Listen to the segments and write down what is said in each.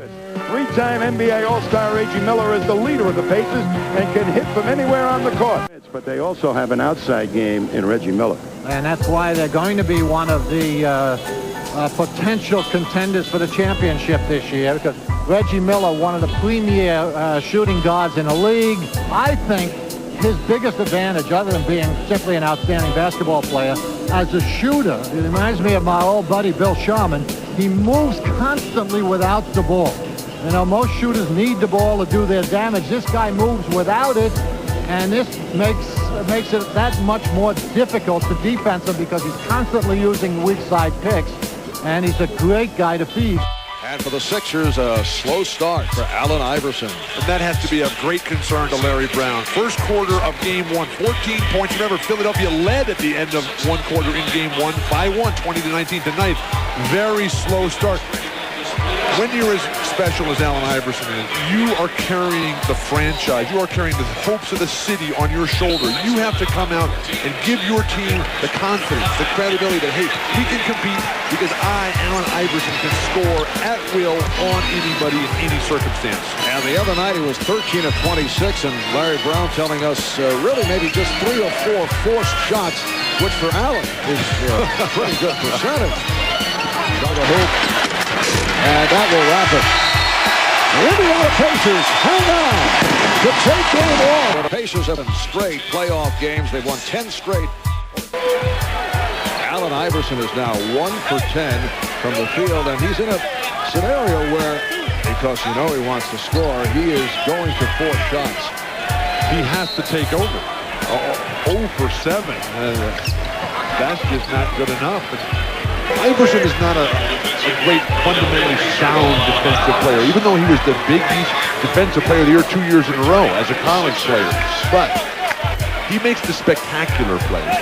Three-time NBA All-Star Reggie Miller is the leader of the Pacers and can hit from anywhere on the court. But they also have an outside game in Reggie Miller. And that's why they're going to be one of the potential contenders for the championship this year, because Reggie Miller, one of the premier shooting guards in the league. I think his biggest advantage, other than being simply an outstanding basketball player, as a shooter, it reminds me of my old buddy Bill Sharman. He moves constantly without the ball. You know, most shooters need the ball to do their damage. This guy moves without it, and this makes it that much more difficult to defense him because he's constantly using weak side picks, and he's a great guy to feed. And for the Sixers, a slow start for Allen Iverson. And that has to be of great concern to Larry Brown. First quarter of game one, 14 points. Remember, Philadelphia led at the end of one quarter in game one by 20-19 tonight. Very slow start. When you're as special as Allen Iverson is, you are carrying the franchise. You are carrying the hopes of the city on your shoulder. You have to come out and give your team the confidence, the credibility that, hey, we can compete because Allen Iverson, can score at will on anybody in any circumstance. And the other night he was 13 of 26, and Larry Brown telling us really maybe just 3 or 4 forced shots, which for Allen is a pretty good percentage. Dug a hoop. And that will wrap it. The Indiana Pacers hang on to take game one. The Pacers have been straight playoff games. They've won 10 straight. Allen Iverson is now 1 for 10 from the field, and he's in a scenario where, because you know he wants to score, he is going to force shots. He has to take over. 0 for 7. That's just not good enough. Iverson is not a great, fundamentally sound defensive player, even though he was the Big East Defensive Player of the Year 2 years in a row as a college player. But he makes the spectacular plays.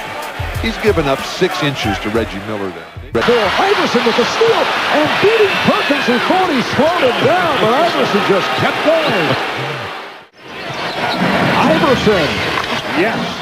He's given up 6 inches to Reggie Miller there. Iverson with the steal and beating Perkins, who thought he slowed him down, but Iverson just kept going. Iverson, yes.